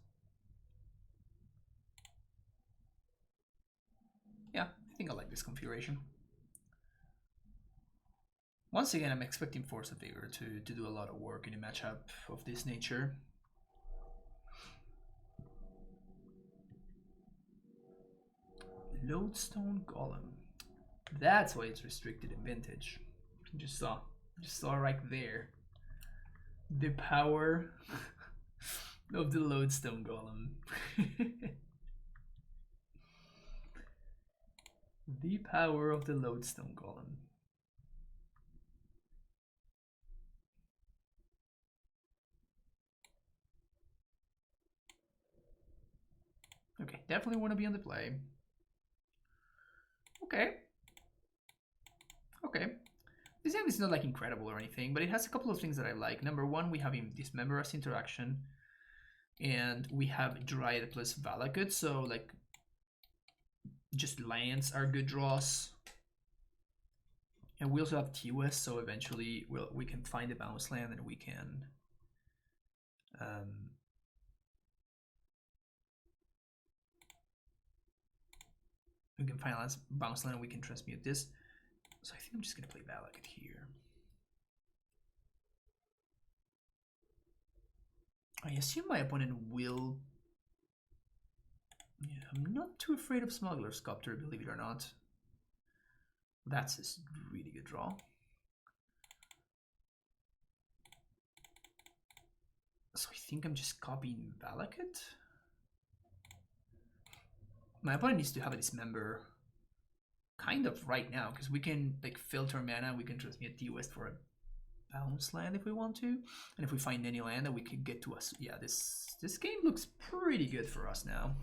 Yeah, I think I like this configuration. Once again, I'm expecting Force of Vigor to do a lot of work in a matchup of this nature. Lodestone Golem. That's why it's restricted in Vintage. You just saw right there the power of the Lodestone Golem. The power of the Lodestone Golem. Okay, definitely want to be on the play. Okay. Okay. This game is not like incredible or anything, but it has a couple of things that I like. Number one, we have Dismember as interaction, and we have Dryad plus Valakut, so like just lands are good draws. And we also have TOS, so eventually we can find a bounce land and we can find a bounce land and we can transmute this. So I think I'm just gonna play Valakut here. I assume my opponent will... Yeah, I'm not too afraid of Smuggler's Copter, believe it or not. That's a really good draw. So I think I'm just copying Valakut. My opponent needs to have a Dismember kind of right now, because we can like filter mana, we can transmit T-West for a bounce land if we want to. And if we find any land that we can get to us. Yeah, this game looks pretty good for us now.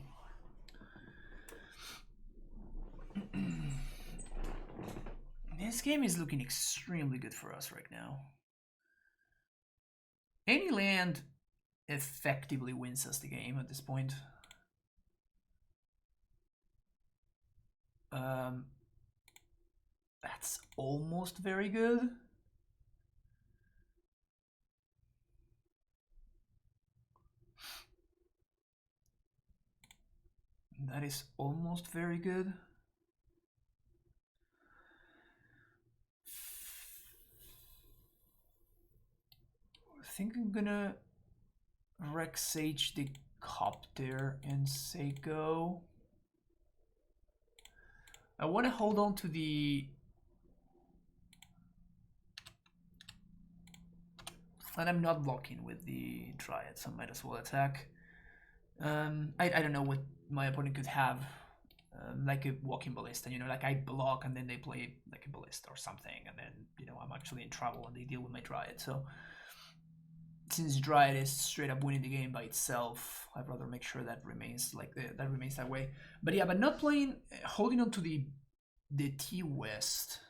This game is looking extremely good for us right now. Any land effectively wins us the game at this point. That's almost very good. That is almost very good. I think I'm gonna Rex Sage the Copter and say go. I want to hold on to the... And I'm not blocking with the Dryad, so I might as well attack. I don't know what my opponent could have. Like a Walking Ballista, you know, like I block and then they play like a Ballista or something, and then, you know, I'm actually in trouble and they deal with my Dryad. So since Dryad is straight up winning the game by itself, I'd rather make sure that remains like that remains that way. But yeah, but not playing, holding on to the T-West.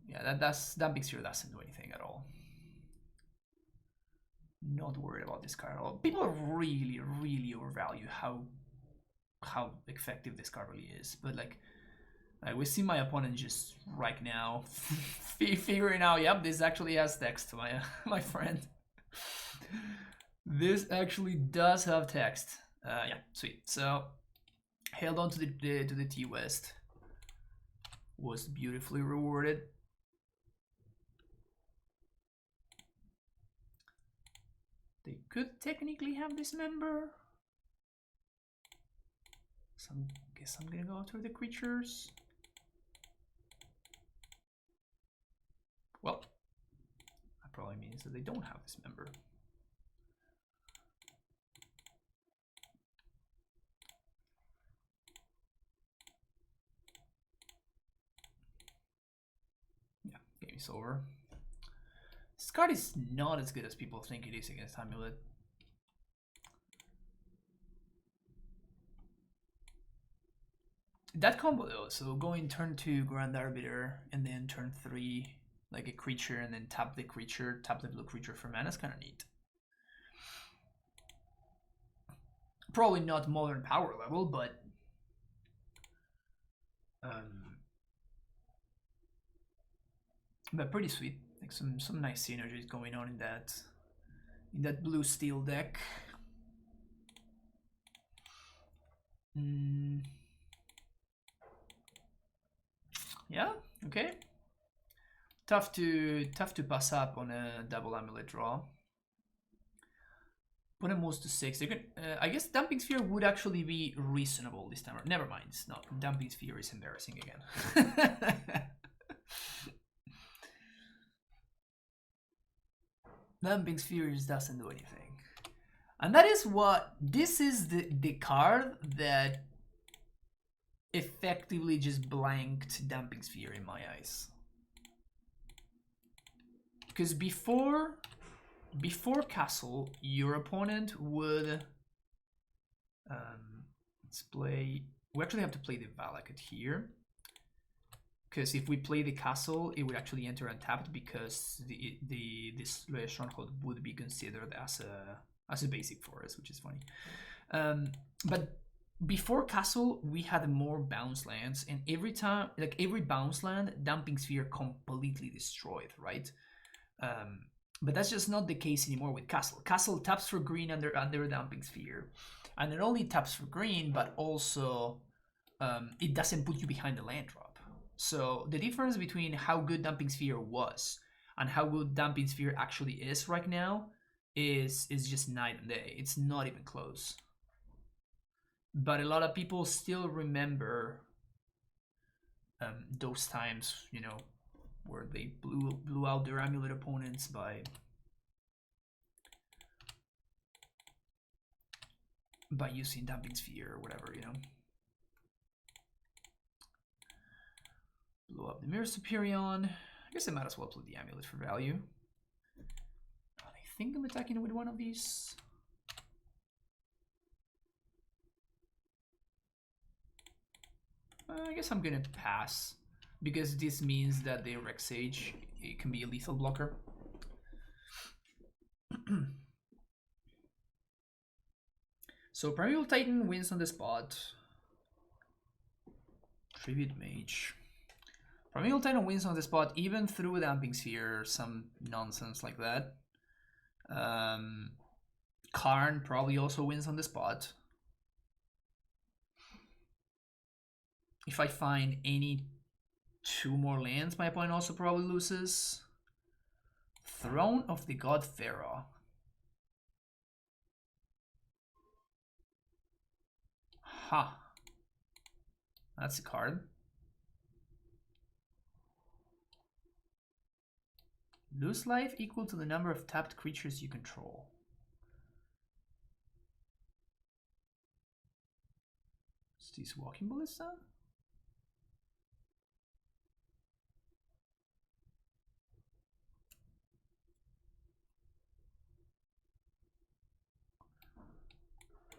Yeah, that big zero doesn't do anything at all. Not worried about this card at all. People really, really overvalue how effective this card really is. But like we see my opponent just right now figuring out, yep, this actually has text, my friend. This actually does have text. Yeah, sweet. So held on to the T-West. Was beautifully rewarded. They could technically have Dismember. So I guess I'm gonna go after the creatures. Well, that probably means that they don't have Dismember. Yeah, game is over. This card is not as good as people think it is against AmuLIT. That combo though, so going turn 2 Grand Arbiter and then turn 3 like a creature and then tap the creature, tap the blue creature for mana is kind of neat. Probably not modern power level, but pretty sweet. Like some nice synergies going on in that blue steel deck. Yeah, okay. Tough to pass up on a double AmuLIT draw. Put him moves to 6. I guess Dumping Sphere would actually be reasonable this time. Never mind, it's not. Dumping Sphere is embarrassing again. Dumping Sphere just doesn't do anything. And that is what... This is the card that effectively just blanked Dumping Sphere in my eyes. Because before Castle, your opponent would... let's play... We actually have to play the Valakut here. Because if we play the Castle, it would actually enter untapped because this Stronghold would be considered as a basic forest, which is funny. But before Castle, we had more bounce lands, and every time, like every bounce land, Dumping Sphere completely destroyed, right? But that's just not the case anymore with Castle. Castle taps for green under Dumping Sphere, and not only taps for green, but also it doesn't put you behind the land drop. So the difference between how good Dumping Sphere was and how good Dumping Sphere actually is right now is just night and day. It's not even close. But a lot of people still remember those times, you know, where they blew out their AmuLIT opponents by using Damping Sphere or whatever, you know. Blow up the Mirror Superion. I guess I might as well play the AmuLIT for value. I think I'm attacking with one of these. I guess I'm gonna pass, because this means that the Rex Sage, it can be a lethal blocker. So Primeval Titan wins on the spot. Tribute Mage. Primeval Titan wins on the spot even through a Damping Sphere or some nonsense like that. Karn probably also wins on the spot. If I find any 2 more lands, my opponent also probably loses. Throne of the God Pharaoh. Ha. That's a card. Lose life equal to the number of tapped creatures you control. Is this Walking Ballista?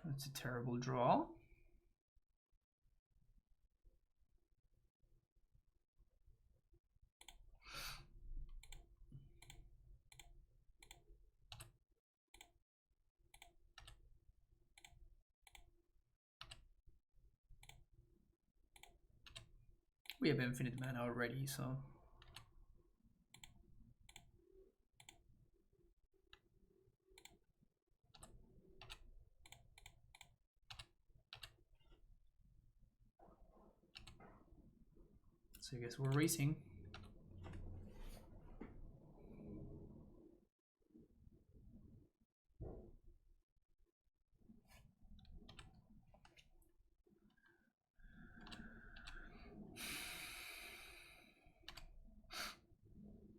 That's a terrible draw. We have infinite mana already, so I guess we're racing.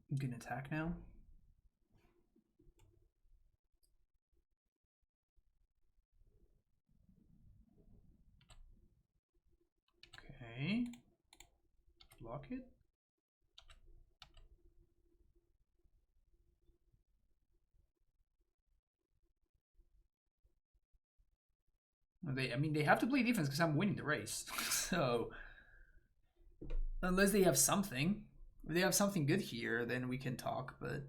I'm gonna attack now. Okay. Block it. I mean, they have to play defense because I'm winning the race. So, unless they have something. If they have something good here, then we can talk, but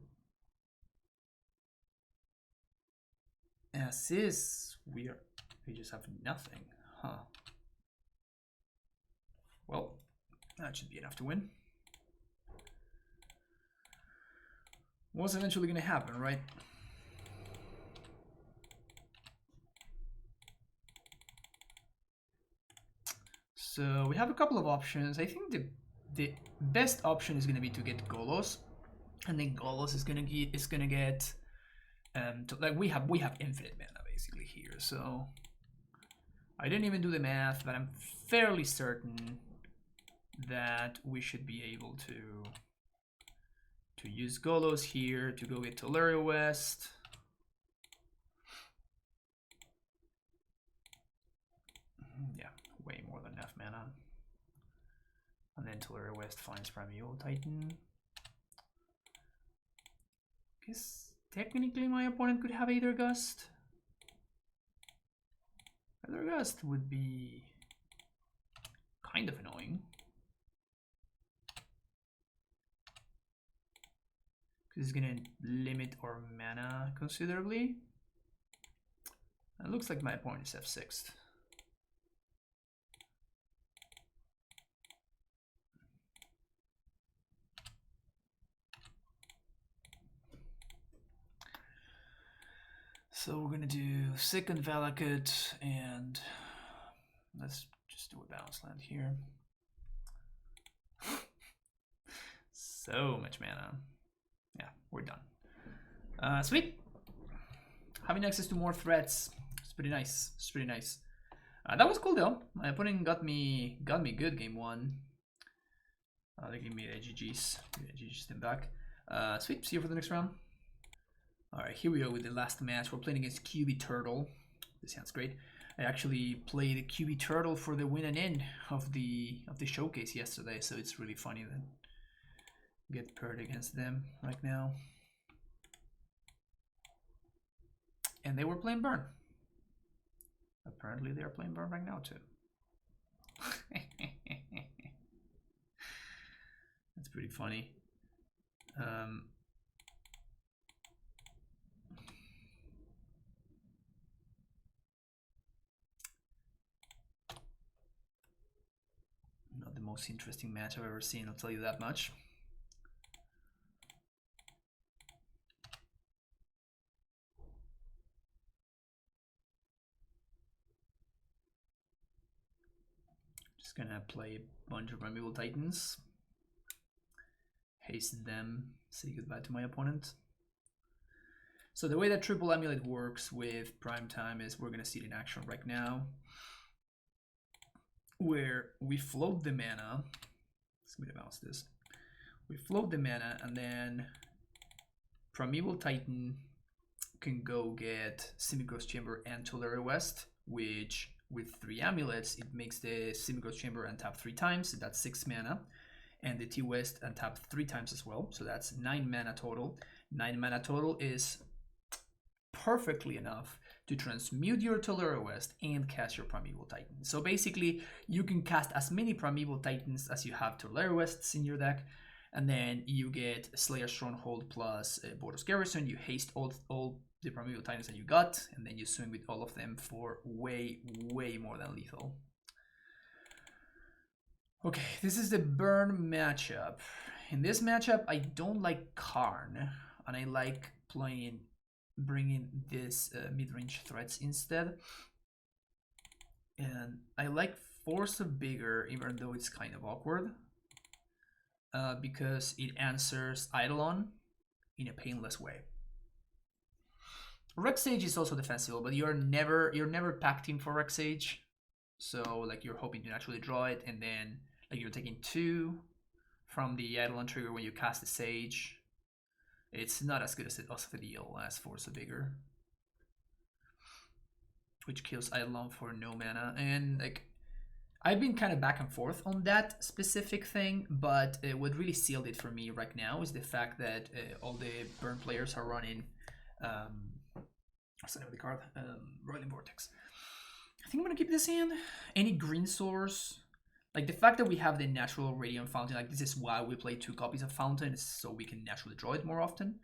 as is, we just have nothing, huh? Well, that should be enough to win. What's eventually gonna happen, right? So we have a couple of options. I think the best option is gonna be to get Golos, and then Golos is gonna get like we have infinite mana basically here. So I didn't even do the math, but I'm fairly certain that we should be able to use Golos here to go get Tolaria West. Yeah, way more than enough mana. And then Tolaria West finds Primeval Titan. Guess technically my opponent could have Aether Gust. Aether Gust would be kind of annoying, because it's gonna limit our mana considerably. It looks like my opponent is F6'd. So we're gonna do second Valakut, and let's just do a balance land here. So much mana. Yeah, we're done. Sweet. having access to more threats. It's pretty nice. It's pretty nice. That was cool though. My opponent got me good game one. They gave me the GGs. GGs them back. Sweet. See you for the next round. All right, here we go with the last match. We're playing against QB Turtle. This sounds great. I actually played QB Turtle for the win and in of the showcase yesterday, so it's really funny that I get paired against them right now. And they were playing Burn. Apparently they are playing Burn right now too. That's pretty funny. Not the most interesting match I've ever seen, I'll tell you that much. Just gonna play a bunch of AmuLIT Titans. Haste them, say goodbye to my opponent. So the way that triple AmuLIT works with prime time is we're gonna see it in action right now, where we float the mana. Let's move mouse this. We float the mana, and then Primeval Titan can go get Simigross Chamber and Tulare West, which with 3 amulets, it makes the Simigross Chamber untap 3 times, so that's 6 mana. And the T-West untap 3 times as well, so that's 9 mana total. 9 mana total is perfectly enough to transmute your Tulare West and cast your Primeval Titan. So basically, you can cast as many Primeval Titans as you have Tulare Wests in your deck, and then you get Slayer Stronghold plus Boros Garrison. You haste all the Primeval Titans that you got, and then you swing with all of them for way more than lethal. Okay, this is the Burn matchup. In this matchup, I don't like Karn, and I like bringing this mid-range threats instead. And I like Force of Vigor, even though it's kind of awkward, because it answers Eidolon in a painless way. Rex Sage is also defensible, but you're never pacting for Rex Sage, so like you're hoping to naturally draw it, and then like you're taking 2 from the Eidolon trigger when you cast the Sage. It's not as good as the deal as Force of Vigor, which kills Eidolon for no mana. And like I've been kind of back and forth on that specific thing, but what really sealed it for me right now is the fact that all the Burn players are running what's the name of the card? Roiling Vortex. I think I'm gonna keep this in. Any green source, like the fact that we have the natural Radiant Fountain, like this is why we play 2 copies of Fountain, so we can naturally draw it more often.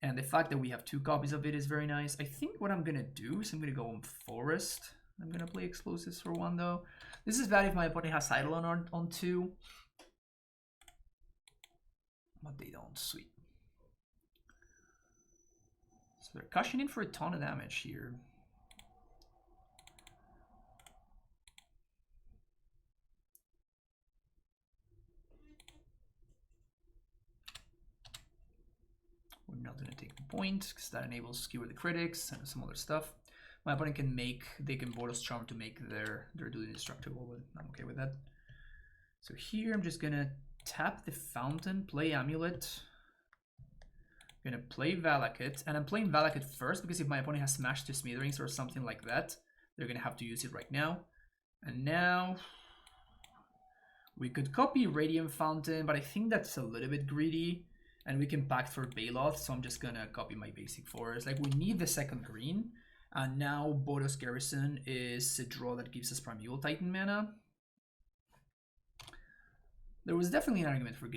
And the fact that we have 2 copies of it is very nice. I think what I'm gonna do is I'm gonna go on Forest. I'm gonna play Explosives for 1 though. This is bad if my opponent has Eidolon on 2. But they don't, sweet. So they're cushioning for a ton of damage here. We're not going to take the point because that enables Skewer the Critics and some other stuff. My opponent can Boros Charm to make their duty indestructible, but I'm okay with that. So here I'm just gonna tap the Fountain, play AmuLIT. I'm gonna play Valakut, and I'm playing Valakut first because if my opponent has Smash to Smithereens or something like that, they're gonna have to use it right now. And now we could copy Radiant Fountain, but I think that's a little bit greedy. And we can pact for Baloth, so I'm just gonna copy my basic forest. Like we need the second green, and now Boros Garrison is a draw that gives us Primeval Titan mana. There was definitely an argument for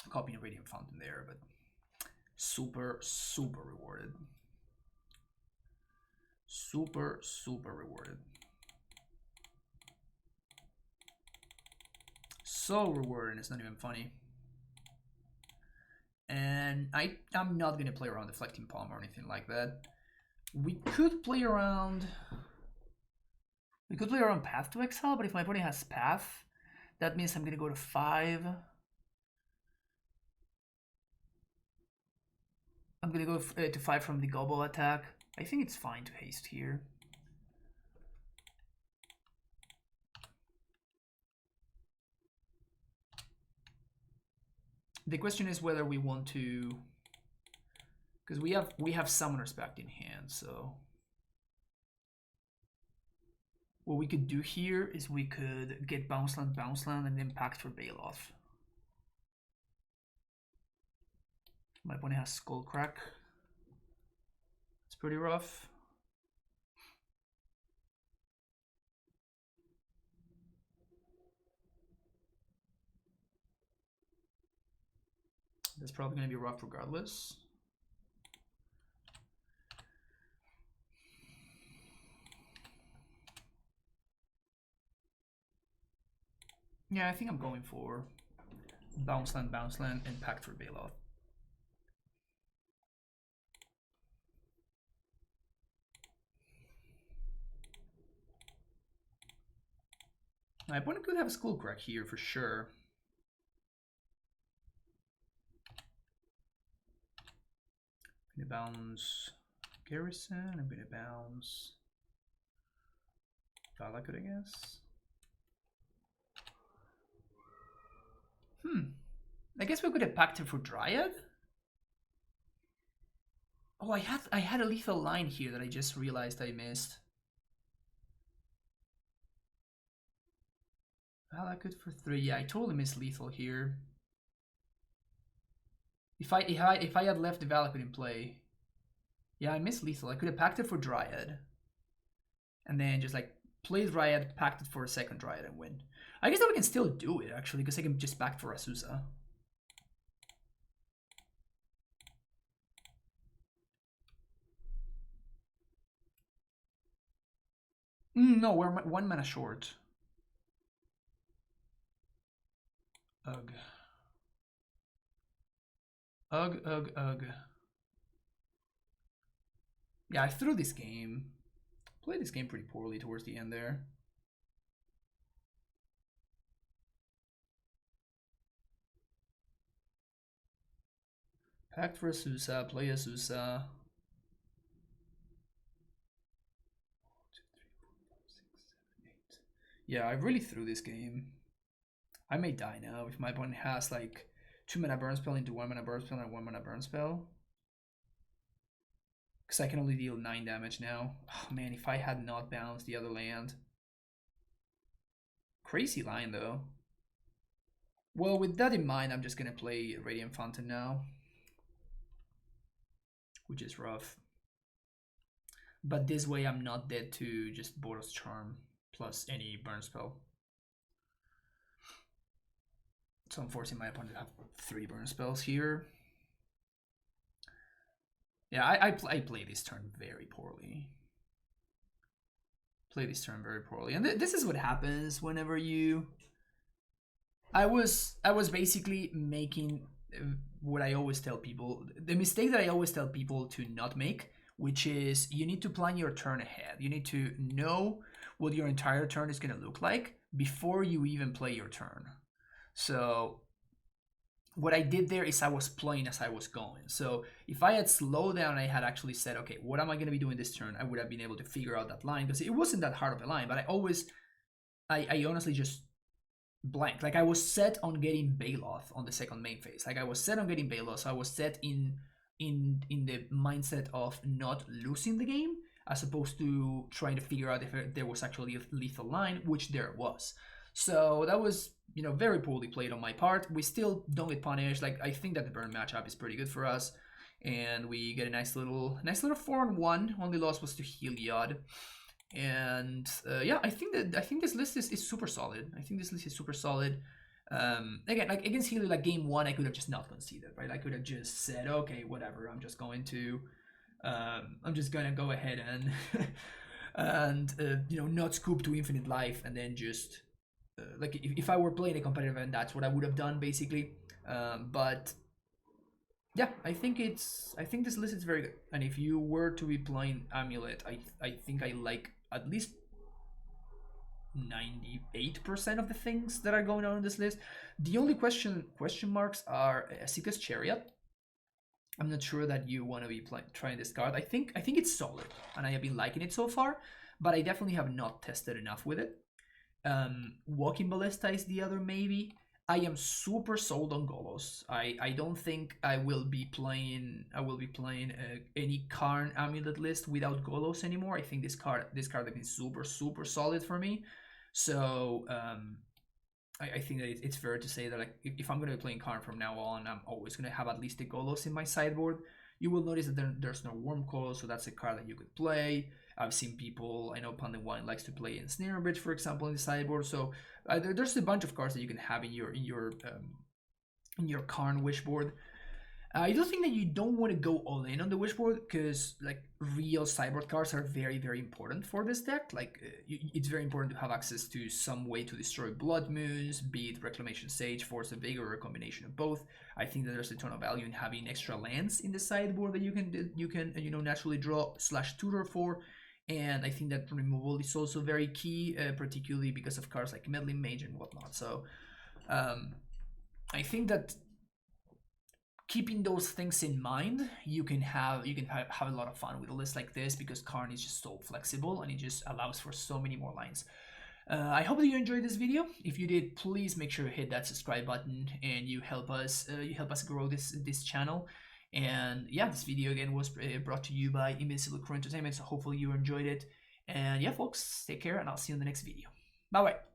copying Radiant Fountain there, but super rewarded. Super rewarded. So rewarding, it's not even funny. And I'm not gonna play around Deflecting Palm or anything like that. We could play around Path to Exile, but if my opponent has Path, that means I'm gonna go to 5. I'm gonna go to 5 from the gobble attack. I think it's fine to haste here. The question is whether we want to, because we have Summoner's Pact in hand, so what we could do here is we could get bounce land, and then Pact for Baloth. My opponent has Skullcrack. It's pretty rough. That's probably going to be rough regardless. Yeah, I think I'm going for bounce land, and Pact for Baloth. My opponent could have a Skullcrack here for sure. I'm gonna bounce Garrison. I'm gonna bounce Valakut, I guess. I guess we could have packed it for Dryad. Oh, I had a lethal line here that I just realized I missed. Valakut for 3. Yeah, I totally missed lethal here. If I had left the Valakut in play, yeah, I missed lethal. I could have packed it for Dryad, and then just like play Dryad, packed it for a second Dryad, and win. I guess that we can still do it actually, because I can just back for Azusa. No, we're 1 mana short. Ugh. Ugh. Yeah, I threw this game. Played this game pretty poorly towards the end there. Pact for Azusa, play Azusa. 8. Yeah, I really threw this game. I may die now if my opponent has like 2 mana burn spell into 1 mana burn spell and 1 mana burn spell. Because I can only deal 9 damage now. Oh man, if I had not bounced the other land. Crazy line though. Well, with that in mind, I'm just gonna play Radiant Fountain now, which is rough. But this way I'm not dead to just Boros Charm plus any burn spell. So I'm forcing my opponent to have 3 burn spells here. Yeah, I play this turn very poorly. And this is what happens whenever you... I was basically making what I always tell people, the mistake that I always tell people to not make, which is you need to plan your turn ahead. You need to know what your entire turn is going to look like before you even play your turn. So what I did there is I was playing as I was going. So if I had slowed down, I had actually said, okay, what am I going to be doing this turn? I would have been able to figure out that line, because it wasn't that hard of a line, but I honestly just blanked. Like I was set on getting Baloth on the second main phase. Like I was set on getting Baloth, so I was set in the mindset of not losing the game, as opposed to trying to figure out if there was actually a lethal line, which there was. So that was, you know, very poorly played on my part. We still don't get punished. Like I think that the burn matchup is pretty good for us, and we get a nice little 4-1. Only loss was to Heliod, and yeah, I think this list is super solid. Again, like against Heliod, like game 1, I could have just not conceded, right? I could have just said, okay, whatever. I'm just gonna go ahead and and you know, not scoop to infinite life, and then just like if I were playing a competitive event, that's what I would have done basically. But yeah, I think this list is very good. And if you were to be playing AmuLIT, I think I like at least 98% of the things that are going on in this list. The only question marks are Esika's Chariot, I'm not sure that you want to be trying this card. I think it's solid, and I have been liking it so far, but I definitely have not tested enough with it. Walking Ballista is the other maybe. I am super sold on Golos. I don't think I will be playing any Karn Amulet list without Golos anymore. I think this card has been super solid for me. So I think that it's fair to say that, like, if I'm going to be playing Karn from now on, I'm always going to have at least a Golos in my sideboard. You will notice that there's no Wormcoil, so that's a card that you could play. I've seen people, I know Pundit Wine likes to play Ensnare Bridge, for example, in the sideboard. So there's a bunch of cards that you can have in your Karn wishboard. I do think that you don't want to go all in on the wishboard, because like real sideboard cards are very important for this deck. Like it's very important to have access to some way to destroy Blood Moons, be it Reclamation Sage, Force of Vigor, or a combination of both. I think that there's a ton of value in having extra lands in the sideboard that you can naturally draw / tutor for. And I think that removal is also very key, particularly because of cards like Meddling Mage and whatnot. So I think that keeping those things in mind, you can have a lot of fun with a list like this, because Karn is just so flexible and it just allows for so many more lines. I hope that you enjoyed this video. If you did, please make sure to hit that subscribe button, and you help us grow this channel. And yeah, this video again was brought to you by Invincible Crew Entertainment, so hopefully you enjoyed it. And yeah, folks, take care, and I'll see you in the next video. Bye bye.